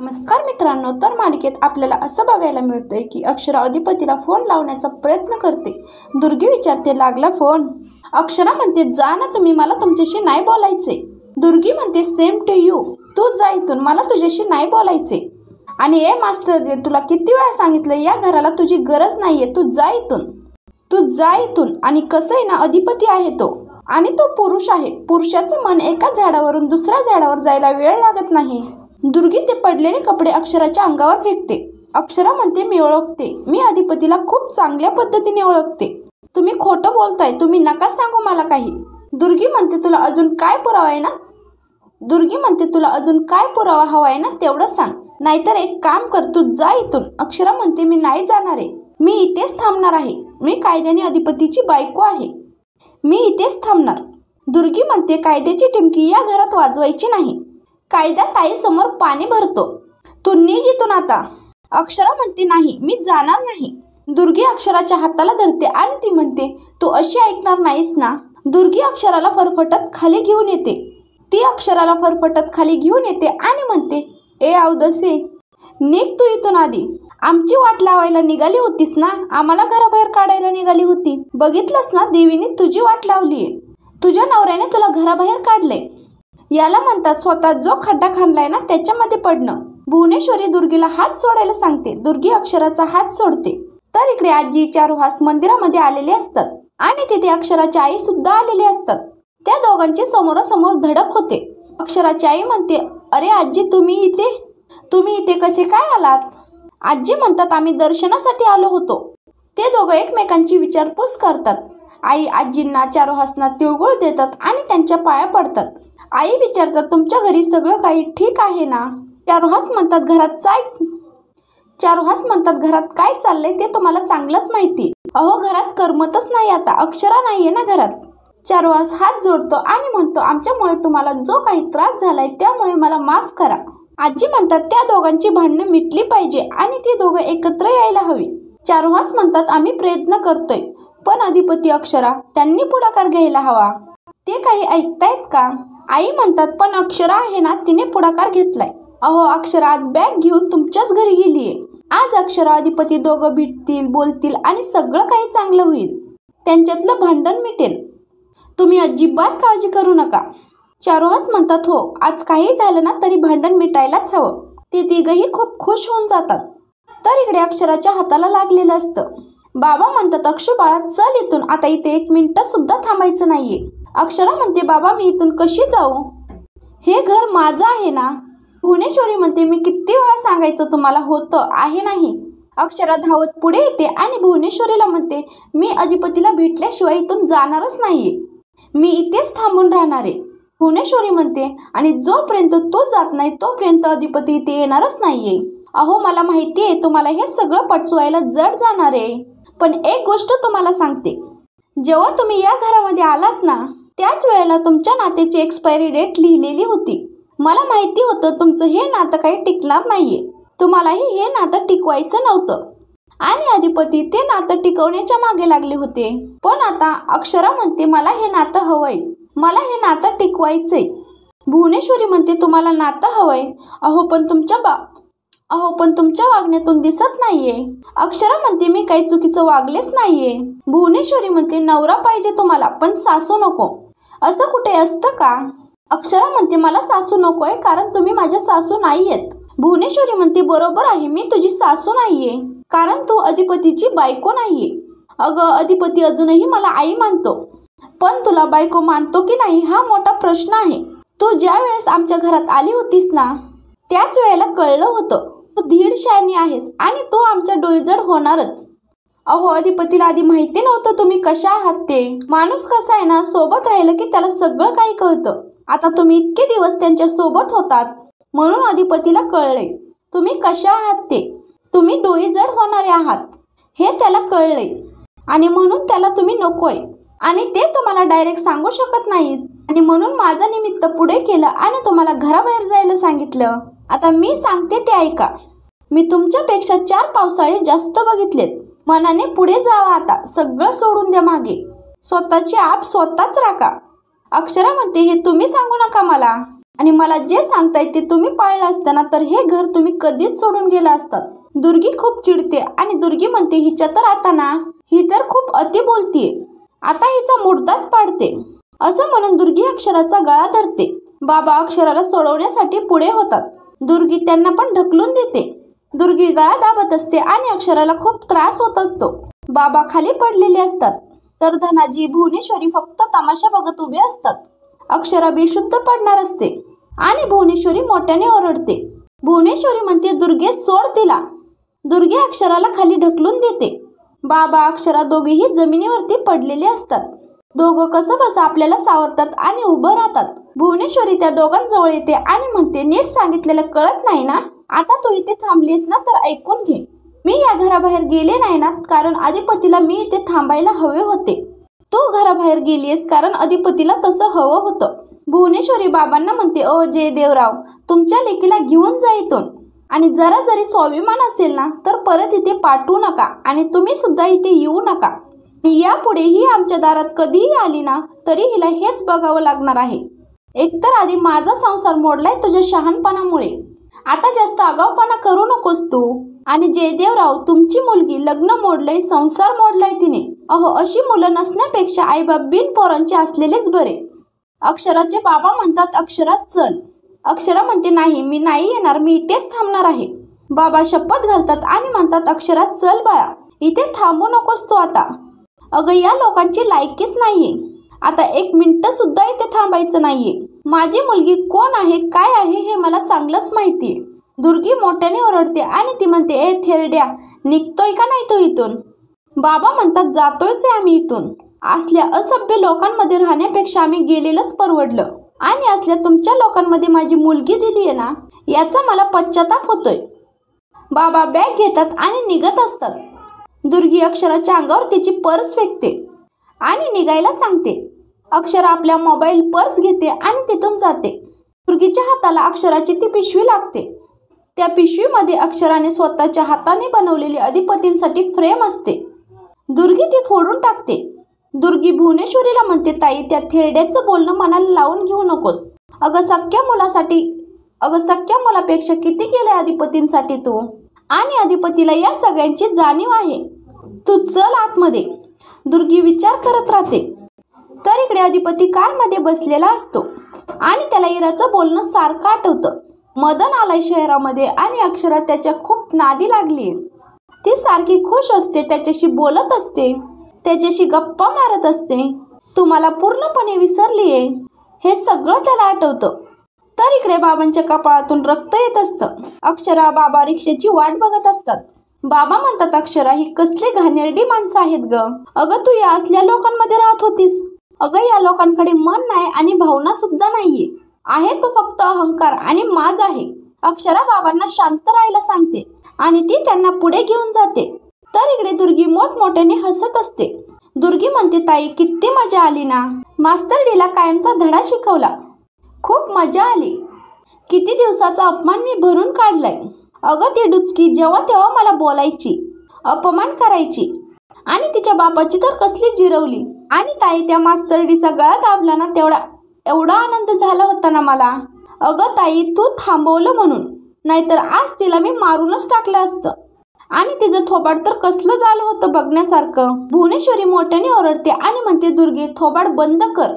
नमस्कार मित्रांनो, तर मालिकेत आपल्याला असं बघायला मिळतंय की अक्षरा अधिपतीला फोन लावण्याचा प्रयत्न करते. दुर्गी विचारते, लागला फोन? अक्षरा म्हणते, जा ना तुम्ही, मला तुमच्याशी नाही बोलायचे. दुर्गी म्हणते, सेम टू यू, तू जा इथून, मला तुझ्याशी नाही बोलायचे. आणि ए मास्टर, तुला किती वेळा सांगितलं, या घराला तुझी गरज नाहीये, तू जा इथून, तू जा इथून. आणि कसं आहे ना, अधिपती आहे तो, आणि तो पुरुष आहे. पुरुषाचं मन एका झाडावरून दुसऱ्या झाडावर जायला वेळ लागत नाही. दुर्गी ते पडलेले कपडे अक्षराच्या अंगावर फेकते. अक्षरा म्हणते, मी ओळखते, मी अधिपतीला खूप चांगल्या पद्धतीने ओळखते. तुम्ही खोटं बोलताय, तुम्ही नका सांगू मला काही. दुर्गी म्हणते, तुला अजून काय पुरावा आहे ना? दुर्गी म्हणते, तुला अजून काय पुरावा हवा आहे ना, तेवढं सांग, नाहीतर एक काम कर, तू जा इथून. अक्षरा म्हणते, मी नाही जाणार आहे, मी इथेच थांबणार आहे. मी कायद्याने अधिपतीची बायको आहे, मी इथेच थांबणार. दुर्गी म्हणते, कायद्याची टिमकी या घरात वाजवायची नाही. कायदा ताईसमोर पाणी भरतो, तू निघ इथून आता. अक्षरा म्हणते, नाही, मी जाणार नाही. दुर्गी अक्षराच्या हाताला धरते आणि ती म्हणते, तू अशी ऐकणार नाहीस ना. दुर्गी अक्षराला फरफटत खाली घेऊन येते. ती अक्षराला फरफटत खाली घेऊन येते आणि म्हणते, ए अवदसे, निघ तू इथून आधी. आमची वाट लावायला निघाली होतीस ना, आम्हाला घराबाहेर काढायला निघाली होती. बघितलंस ना, देवीने तुझी वाट लावलीये, तुझ्या नवऱ्याने तुला घराबाहेर काढले. याला म्हणतात स्वतः जो खड्डा खांदलाय ना त्याच्यामध्ये पडणं. भुवनेश्वरी दुर्गीला हात सोडायला सांगते. दुर्गी अक्षराचा हात सोडते. तर इकडे आजी चारुहास मंदिरामध्ये आलेले असतात आणि तिथे अक्षराची आई सुद्धा आलेली असतात. त्या दोघांची समोरासमोर धडक होते. अक्षराची आई म्हणते, अरे आजी, तुम्ही इथे कसे काय आलात? आजी म्हणतात, आम्ही दर्शनासाठी आलो होतो. ते दोघं एकमेकांची विचारपूस करतात. आई आजींना चारुहासना तिळगुळ देतात आणि त्यांच्या पाया पडतात. आई विचारतात, तुमच्या घरी सगळं काही ठीक आहे ना? चारुहास म्हणतात, घरात काय चाललंय ते तुम्हाला चांगलंच माहिती. अहो, घरात करमतच नाही आता, अक्षरा नाहीये ना घरात. चारुहास हात जोडतो आणि म्हणतो, आमच्यामुळे तुम्हाला जो काही त्रास झालाय त्यामुळे मला माफ करा. आजी म्हणतात, त्या दोघांची भांडणं मिटली पाहिजे आणि ती दोघं एकत्र यायला हवी. चारुहास म्हणतात, आम्ही प्रयत्न करतोय, पण अधिपती अक्षरा, त्यांनी पुढाकार घ्यायला हवा. ते काही ऐकतायत का? आई म्हणतात, पण अक्षरा आहे ना, तिने पुढाकार घेतलाय. अहो, अक्षरा आज बॅग घेऊन तुमच्याच घरी गेलीये. आज अक्षरा अधिपती दोघं भेटतील, बोलतील आणि सगळं काही चांगलं होईल. त्यांच्यातलं भांडण मिटेल. तुम्ही अजिबात काळजी करू नका. चारुहास म्हणतात, हो, आज काही झालं ना तरी भांडण मिटायलाच हवं. ते तिघही खूप खुश होऊन जातात. तर इकडे अक्षराच्या हाताला लागलेलं असतं. बाबा म्हणतात, अक्षू बाळा, चल इथून, आता इथे 1 मिनिट सुद्धा थांबायचं नाहीये. अक्षरा म्हणते, बाबा, मी इथून कशी जाऊ? हे घर माझं आहे ना. भुवनेश्वरी म्हणते, मी किती वेळा सांगायचं तुम्हाला, होतं आहे नाही. अक्षरा धावत पुढे येते आणि भुवनेश्वरीला म्हणते, मी अधिपतीला भेटल्याशिवाय इथून जाणारच नाहीये, मी इथेच थांबून राहणार आहे. भुवनेश्वरी म्हणते, आणि जोपर्यंत तू जात नाही तोपर्यंत अधिपती इथे येणारच नाहीये. अहो, मला माहिती आहे तुम्हाला हे सगळं पचवायला जड जाणार आहे, पण एक गोष्ट तुम्हाला सांगते, जेव्हा तुम्ही या घरामध्ये आलात ना त्याच वेळेला तुमच्या नात्याची एक्सपायरी डेट लिहिलेली होती. मला माहिती होतं तुमचं हे नातं काही टिकणार नाहीये, तुम्हालाही हे नातं टिकवायचं नव्हतं आणि अधिपती ते नातं टिकवण्याच्या मागे लागले होते. पण आता अक्षरा म्हणते, मला हे नातं हवंय, मला हे नातं टिकवायचंय. भुवनेश्वरी म्हणते, तुम्हाला नातं हवंय? अहो पण तुमच्या वागण्यातून दिसत नाहीये. अक्षरा म्हणते, मी काही चुकीचं वागलेच नाहीये. भुवनेश्वरी म्हणते, नवरा पाहिजे तुम्हाला, पण सासू नको. असं कुठे असतं का? अक्षरा म्हणते, मला सासू नकोय कारण तुम्ही माझ्या सासू नाहीयेत. भुवनेश्वरी म्हणते, बरोबर आहे, मी तुझी सासू नाहीये कारण तू अधिपतीची बायको नाहीये. अगं, अधिपती अजूनही मला आई मानतो, पण तुला बायको मानतो की नाही हा मोठा प्रश्न आहे. तू ज्या वेळेस आमच्या घरात आली होतीस ना त्याच वेळेला कळलं होतं तू धीड शहाणी आहेस आणि तू आमच्या डोईजड होणारच. अहो, अधिपतीला आधी माहिती नव्हतं तुम्ही कशा आहात ते. माणूस कसा आहे ना, सोबत राहिलं की त्याला सगळं काही कळतं. आता तुम्ही इतके दिवस त्यांच्या सोबत होतात म्हणून अधिपतीला कळलंय तुम्ही कशा आहात ते. तुम्ही डोईजड होणारे आहात हे त्याला कळलंय आणि म्हणून त्याला तुम्ही नकोय आणि ते तुम्हाला डायरेक्ट सांगू शकत नाहीत आणि म्हणून माझं निमित्त पुढे केलं आणि तुम्हाला घराबाहेर जायला सांगितलं. आता मी सांगते ते ऐका. मी तुमच्यापेक्षा 4 पावसाळे जास्त बघितलेत. मनाने पुढे जावा, आता सगळं सोडून द्या मागे, स्वतःची आप स्वतःच राखा. अक्षरा म्हणते, हे तुम्ही सांगू नका मला. आणि मला जे सांगताय ते तुम्ही पाळलं असताना तर हे घर तुम्ही कधीच सोडून गेला असतात. दुर्गी खूप चिडते आणि दुर्गी म्हणते हिच्या तर आता ना, ही तर खूप अति बोलतीये, आता हिचा मुर्दाच पाडते. असं म्हणून दुर्गी अक्षराचा गळा धरते. बाबा अक्षराला सोडवण्यासाठी पुढे होतात. दुर्गी त्यांना पण ढकलून देते. दुर्गी गळा दाबत असते आणि अक्षराला खूप त्रास होत असतो. बाबा खाली पडलेले असतात तर धनाजी भुवनेश्वरी फक्त तमाशा बघत उभे असतात. अक्षरा बेशुद्ध पडणार असते आणि भुवनेश्वरी मोठ्याने ओरडते. भुवनेश्वरी म्हणते दुर्गे सोड तिला. दुर्गे अक्षराला खाली ढकलून देते. बाबा अक्षरा दोघेही जमिनीवरती पडलेले असतात. दोघं कसं बसं आपल्याला सावरतात आणि उभं राहतात. भुवनेश्वरी त्या दोघांजवळ येते आणि म्हणते नीट सांगितलेलं कळत नाही ना, आता तू इथे थांबलीस ना तर ऐकून घे. मी या घराबाहेर गेले नाही ना कारण अधिपतीला मी इथे थांबायला हवे होते. तू घराबाहेर गेलीस कारण अधिपतीला तसं हवं होतं. भुवनेश्वरी बाबांना म्हणते ओ जयदेवराव, तुमच्या लेकीला घेऊन जा इथून आणि जरा जरी स्वाभिमान असेल ना तर परत इथे पाठवू नका आणि तुम्ही सुद्धा इथे येऊ नका. यापुढेही आमच्या दारात कधीही आली ना तरी हिला हेच बघावं लागणार आहे. एकतर आधी माझा संसार मोडलाय तुझ्या शहाणपणामुळे, आता जास्त आगाऊपणा करू नकोस तू. आणि जयदेवराव, तुमची मुलगी लग्न मोडलंय, संसार मोडलाय तिने. अहो, अशी मुलं नसण्यापेक्षा आईबाप बिन पोरांचे असलेलेच बरे. अक्षराचे बाबा म्हणतात अक्षरा चल. अक्षरा म्हणते नाही, मी नाही येणार, मी इथेच थांबणार आहे. बाबा शपथ घालतात आणि म्हणतात अक्षरा चल बाळा, इथे थांबू नकोस तू आता. अगं, या लोकांची लायकीच नाहीये, आता एक मिनिट सुद्धा इथे थांबायचं नाहीये. माझी मुलगी कोण आहे काय आहे हे मला चांगलंच माहितीये. दुर्गी मोठ्याने ओरडते आणि ती म्हणते ए थेरड्या, निघतोय का नाही तो इथून. बाबा म्हणतात जातोयच आहे आम्ही इथून. असल्या असभ्य लोकांमध्ये राहण्यापेक्षा आम्ही गेलेलंच परवडलं. आणि असल्या तुमच्या लोकांमध्ये माझी मुलगी दिली आहे ना, याचा मला पश्चाताप होतोय. बाबा बॅग घेतात आणि निघत असतात. दुर्गी अक्षराच्या अंगावर तिची पर्स फेकते आणि निघायला सांगते. अक्षरा आपल्या मोबाईल पर्स घेते आणि तिथून जाते. दुर्गीच्या हाताला अक्षराची ती पिशवी लागते. त्या पिशवीमध्ये अक्षराने स्वतःच्या हाताने बनवलेली अधिपतींसाठी फ्रेम असते. दुर्गी ती फोडून टाकते. दुर्गी भुवनेश्वरीला म्हणते ताई, त्या थेरड्याचं बोलणं मनाला लावून घेऊ नकोस. अगं सख्या मुलापेक्षा किती केलंय अधिपतींसाठी तू, आणि अधिपतीला या सगळ्यांची जाणीव आहे. तू चल आतमध्ये. दुर्गी विचार करत राहते. तर इकडे अधिपती कारमध्ये बसलेला असतो आणि त्याला इराचं बोलणं सारखं आठवतं. मदन आलाय शहरामध्ये आणि अक्षरा त्याच्या खूप नादी लागली. ती सारखी खुश असते, त्याच्याशी बोलत असते, त्याच्याशी गप्पा मारत असते. तुम्हाला पूर्णपणे विसरलीये हे सगळं त्याला आठवतं. तर इकडे बाबांच्या कपाळातून रक्त येत असतं. अक्षरा बाबा रिक्षेची वाट बघत असतात. बाबा म्हणतात अक्षरा, ही कसली घाणेरडी माणसं आहेत ग. अगं, तू या असल्या लोकांमध्ये राहत होतीस. अगं, या लोकांकडे मन नाही आणि भावना सुद्धा नाहीये. आहे तो फक्त अहंकार आणि माज आहे. अक्षरा बाबांना शांत राहायला सांगते आणि ती त्यांना पुढे घेऊन जाते. तर इकडे दुर्गी मोठमोठ्याने हसत असते. दुर्गी म्हणते ताई, किती मजा आली ना, मास्तरडीला कायमचा धडा शिकवला, खूप मजा आली. किती दिवसाचा अपमान मी भरून काढलाय. अगं, ती डुचकी जेव्हा तेव्हा मला बोलायची, अपमान करायची आणि तिच्या बापाची तर कसली जिरवली. आणि ताई, त्या मास्तरडीचा गळा दाबला ना, एवढा आनंद झाला होता ना मला. अगं ताई, तू थांबवलं म्हणून, नाहीतर आज तिला मी मारूनच टाकलं असतं. आणि तिचं थोबाड तर कसलं झालं होतं बघण्यासारखं. भुवनेश्वरी मोठ्याने ओरडते आणि म्हणते दुर्गे, थोबाड बंद कर.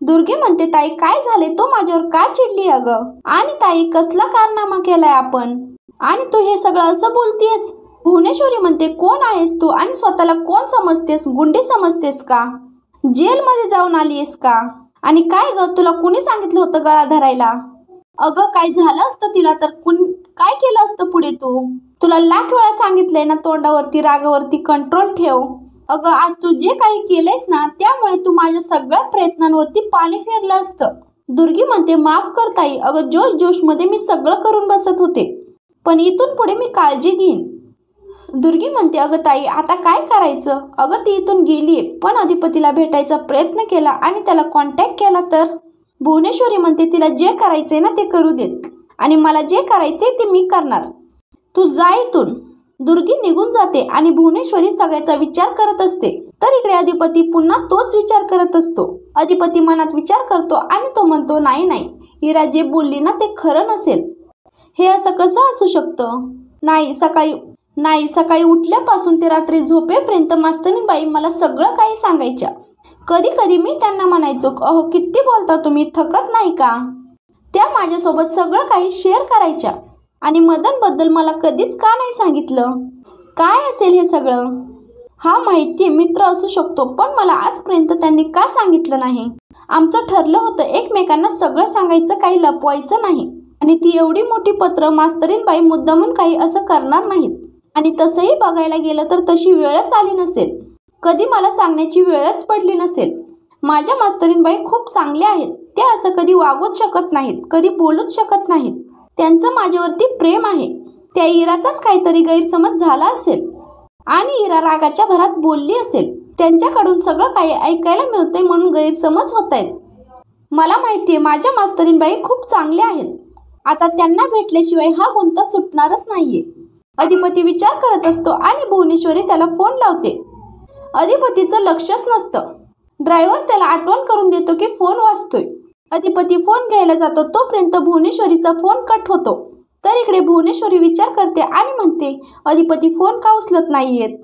दुर्गे म्हणते ताई, काय झाले, तो माझ्यावर का चिडली अगं. आणि ताई, कसला कारनामा केलाय आपण आणि तू हे सगळं असं बोलतेस. भुवनेश्वरी म्हणते कोण आहेस तू आणि स्वतःला कोण समजतेस, गुंडी समजतेस का, जेलमध्ये जाऊन आलीयस का. आणि काय ग, तुला कुणी सांगितलं होतं गळा धरायला. अगं, काय झालं असतं तिला तर काय केलं असतं पुढे तू. तुला लाख वेळा सांगितलंय ना, तोंडावरती रागावरती कंट्रोल ठेव. अगं, आज तू जे काही केलंयस ना, त्यामुळे तू माझ्या सगळ्या प्रयत्नांवरती पाणी फेरलं असतं. दुर्गी म्हणते माफ कर ताई, अगं जोशमध्ये मी सगळं करून बसत होते, पण इथून पुढे मी काळजी घेईन. दुर्गी म्हणते अगं ताई, आता काय करायचं. अगं, ती इथून गेलीये, पण अधिपतीला भेटायचा प्रयत्न केला आणि त्याला कॉन्टॅक्ट केला तर. भुवनेश्वरी म्हणते तिला जे करायचंय ना ते करू देत आणि मला जे करायचंय ते मी करणार, तू जा इथून. दुर्गी निघून जाते आणि भुवनेश्वरी सगळ्याचा विचार करत असते. तर इकडे अधिपती पुन्हा तोच विचार करत असतो. अधिपती मनात विचार करतो आणि तो म्हणतो, नाही नाही, इरा जे बोलली ना ते खरं नसेल. हे असं कसं असू शकतं? नाही, सकाळी उठल्यापासून ते रात्री झोपेपर्यंत मास्तरीणबाई मला सगळं काही सांगायच्या. कधी कधी मी त्यांना म्हणायचो, अहो किती बोलता तुम्ही, थकत नाही का? त्या माझ्यासोबत सगळं काही शेअर करायच्या आणि मदनबद्दल मला कधीच का नाही सांगितलं? काय असेल हे सगळं? हा माहिती मित्र असू शकतो, पण मला आजपर्यंत त्यांनी का सांगितलं नाही? आमचं ठरलं होतं एकमेकांना सगळं सांगायचं, काही लपवायचं नाही. आणि ती एवढी मोठी पत्र मास्तरीणबाई मुद्दामून काही असं करणार नाहीत. आणि तसंही बघायला गेलं तर तशी वेळच आली नसेल. कधी मला सांगण्याची वेळच पडली नसेल. माझ्या मास्तरीणबाई खूप चांगल्या आहेत. त्या असं कधी वागूच शकत नाहीत, कधी बोलूच शकत नाहीत. त्यांचं माझ्यावरती प्रेम आहे. त्या इराचाच काहीतरी गैरसमज झाला असेल आणि इरा रागाच्या भरात बोलली असेल. त्यांच्याकडून सगळं काही ऐकायला मिळतंय म्हणून गैरसमज होत आहेत. मला माहितीये माझ्या मास्तरीणबाई खूप चांगल्या आहेत. आता त्यांना भेटल्याशिवाय हा गुंता सुटणारच नाहीये. अधिपती विचार करत असतो आणि भुवनेश्वरी त्याला फोन लावते. अधिपतीचं लक्षच नसतं. ड्रायव्हर त्याला आठवण करून देतो की फोन वाजतोय. अधिपती फोन घ्यायला जातो तोपर्यंत भुवनेश्वरीचा फोन कट होतो. तर इकडे भुवनेश्वरी विचार करते आणि म्हणते, अधिपती फोन का उचलत नाहीयेत?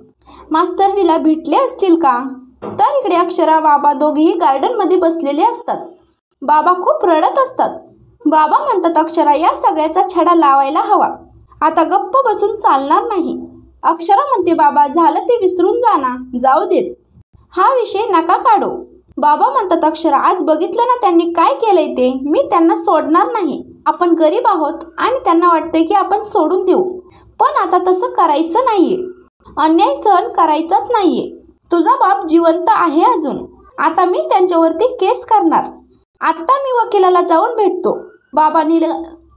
मास्तरीला भेटले असतील का? तर इकडे अक्षरा बाबा दोघेही गार्डनमध्ये बसलेले असतात. बाबा खूप रडत असतात. बाबा म्हणतात, अक्षरा या सगळ्याचा छडा लावायला हवा. आता गप्प बसून चालणार नाही. अक्षरा म्हणते, बाबा झालं ते विसरून जा ना, जाऊ देत. हा विषय नका काढू. बाबा म्हणतात, अक्षरा आज बघितलं ना त्यांनी काय केलंय ते. मी त्यांना सोडणार नाही. आपण गरीब आहोत आणि त्यांना वाटतंय की आपण सोडून देऊ, पण आता तसं करायचं नाहीये. अन्याय सहन करायचाच नाहीये. तुझा बाप जिवंत आहे अजून. आता मी त्यांच्यावरती केस करणार. आता मी वकिलाला जाऊन भेटतो.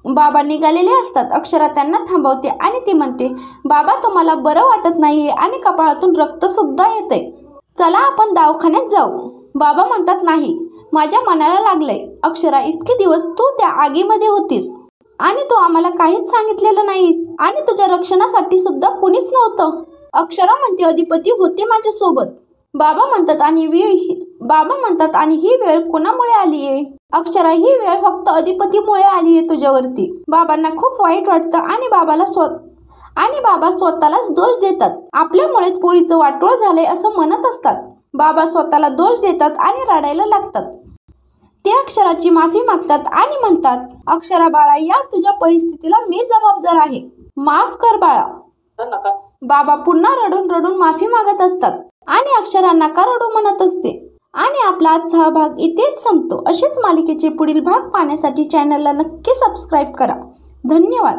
बाबा निघालेले असतात. अक्षरा त्यांना थांबवते आणि ती म्हणते, बाबा तुम्हाला बरं वाटत नाहीये आणि कपाळातून रक्त सुद्धा येतंय. चला आपण दवाखान्यात जाऊ. बाबा म्हणतात, नाही, माझ्या मनाला लागलंय. अक्षरा इतके दिवस तू त्या आगीमध्ये होतीस आणि तू आम्हाला काहीच सांगितलेलं नाहीस आणि तुझ्या रक्षणासाठी सुद्धा कोणीच नव्हतं. अक्षरा म्हणते, अधिपती होते माझ्यासोबत. बाबा म्हणतात आणि ही वेळ कोणामुळे आलीये? अक्षरा ही वेळ फक्त अधिपतीमुळे आलीये तुझ्यावरती. बाबांना खूप वाईट वाटतं आणि बाबा स्वतःलाच दोष देतात. आपल्यामुळेच पोरीचं वाटोळ झालंय असं म्हणत असतात. बाबा स्वतःला दोष देतात आणि रडायला लागतात. ते अक्षराची माफी मागतात आणि म्हणतात, अक्षरा बाळा, या तुझ्या परिस्थितीला मी जबाबदार आहे. माफ कर बाळा. बाबा पुन्हा रडून रडून माफी मागत असतात आणि अक्षरा नका रडू म्हणत असते. आणि आपला आजचा हा भाग इथेच संपतो. असेच मालिकेचे पुढील भाग पाहण्यासाठी चॅनलला नक्की सबस्क्राईब करा. धन्यवाद.